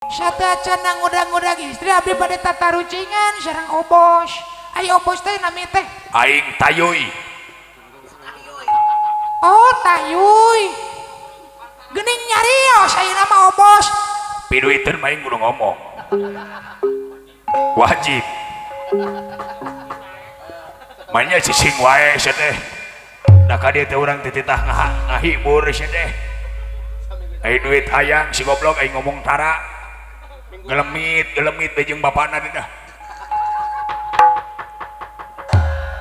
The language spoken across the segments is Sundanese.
Satacan nang udang-udang istri abdi pada tatarucingan sareng obos. Ayo obos teh nami teh. Aing Tayuy. Oh Tayuy. Gening nyarios aya nama obos. Piduiteun maing kudu ngomong. Wajib. Manya cicing wae sia teh. Da ka dieu teh urang tititah ngahibur sia teh. Ai duit hayang si goblok aing ngomong tara. Gelemit bejeng bapana dah.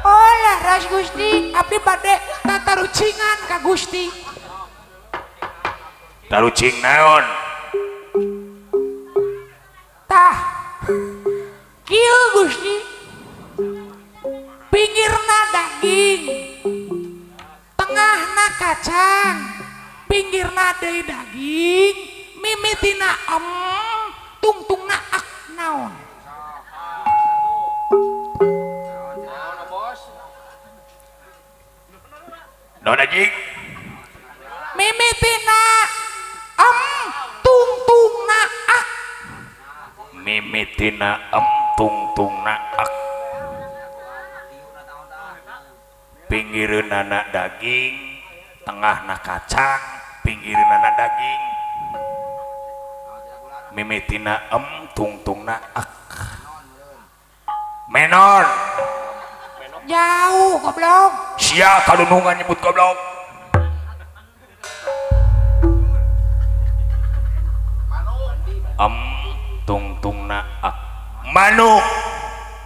Oh laras Gusti, abdi bade tatarucingan ka Gusti. Tarucing naon? Tah. Kieu Gusti. Pinggirna daging. Tengahna kacang. Pinggirna deui daging, mimitina tungtungna ak naon. Naon anjing? Mimitina tungtungna ak. Mimitina tungtungna ak. Pinggireunana daging, tengahna kacang, pinggireunana daging. Mimitina tungtungna ak. Menon. Jauh goblok. Sia kadunungan nyebut goblok. Tungtungna ak. Manuk.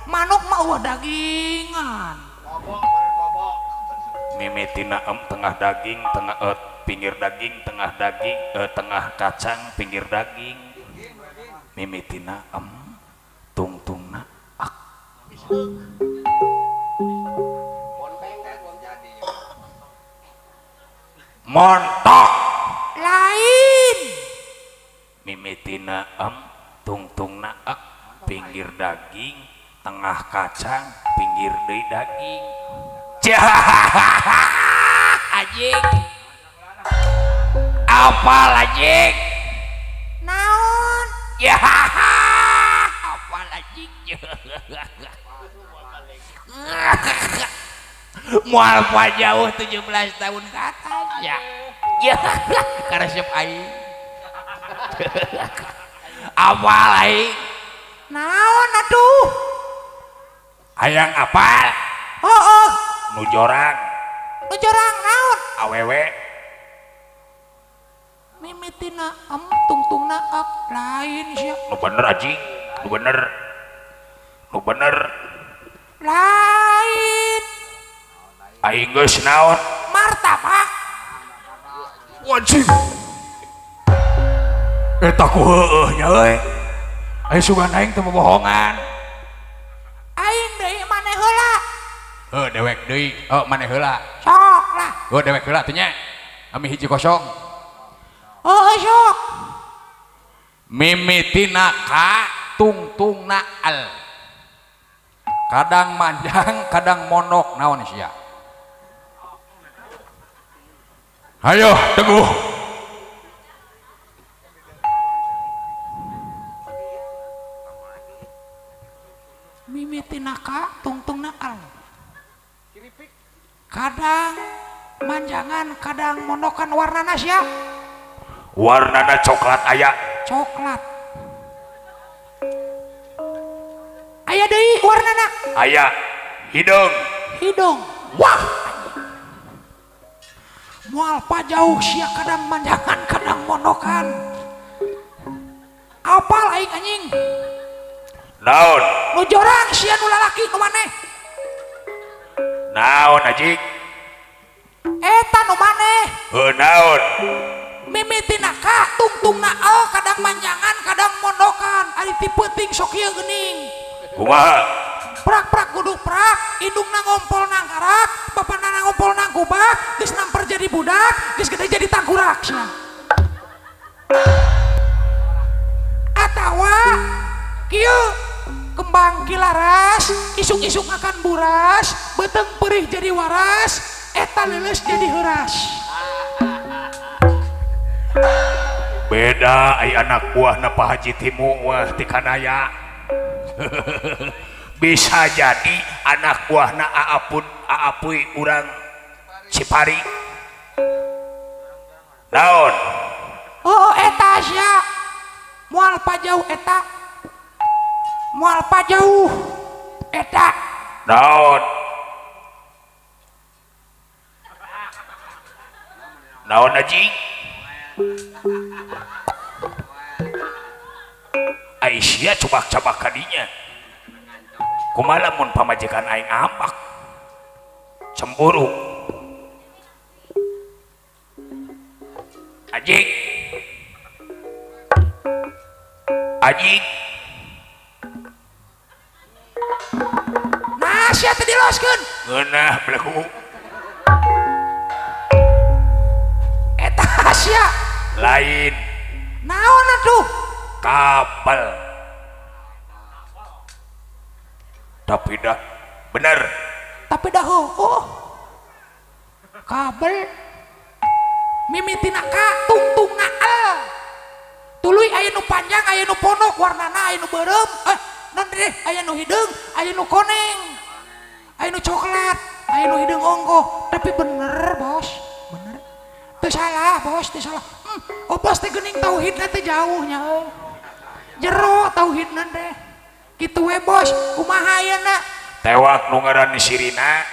Manuk mah eueuh dagingan. Mimitina tengah daging, pinggir daging, tengah daging, tengah kacang, pinggir daging. Mimitina tungtungna ak. Montok Lain. mimitina tungtungna ak. Pinggir daging, tengah kacang, pinggir deui daging. Anjing apal anjing Naon? ya apal anjing moal jauh 17 tahun ke atas ya karesep aing apal aing Naon atuh? hayang apal Oh. nu jorang Naon? awewe Mimitina tungtungna ak lain sia. nu bener anjing nu bener Lain. aing geus naon Martabak. wajib eta ku heueuh nya euy aya sugan aing teu bohongan Aing deui maneh heula. dewek deui maneh heula Sok lah. dewek heula teh nya ami hiji kosong Sok. mimitina ka tungtungna al kadang manjang kadang monok naon sia ayo teguh Mimitina ka tungtungna al. Kadang manjangan kadang monokan warnana sia. warnana coklat aya Coklat. Aya deui warnana aya hidung hidung. Wah. Moal pajauh sia kadang manjangan kadang monokan. Apal aing anjing. naon Nu jorang sia nu lalaki nu maneh. naon anjing Eta nu maneh. naon Mimitina ka tungtungna al kadang manjangan kadang mondokan. Ari ti peuting sok ieu geuning. kumaha Prak-prak kudu prak, indungna ngompol nang karak, bapana ngompol nang kubak, geus nampar jadi budak, geus gede jadi tangkurak sia. Atawa kieu kembang kilaras, isuk-isuk makan buras, beuteng perih jadi waras, eta leuleus jadi heuras. beda ai anak buah na Pak Haji Timu wah ti Kanaya. Bisa jadi anak buah na Aapui urang Cipari. Naon? Oh eta sia moal pajauh eta moal pajauh eta Naon? Naon anjing? Aisyah coba-coba kadinya kumaha mun pamajikan aing apak cemburu anjing anjing nah sia teh diloskeun ngeunah belaku eta sia lain naon atuh kapal tapi dah bener tapi dah oh kabel mimitina ka tungtungna tuluy aya nu panjang aya nu pondok warnana aya nu beureum non deh aya nu hideung aya nu koneng aya nu coklat aya nu hideung onggoh tapi bener bos bener teu salah bos teu salah oh bos teh geuning tauhidna teh jauhnya jero tauhidna teh kitu we bos kumaha ayeuna tewak nu ngaran sirina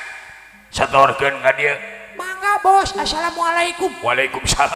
satorkeun ka dieu mangga bos assalamualaikum waalaikumsalam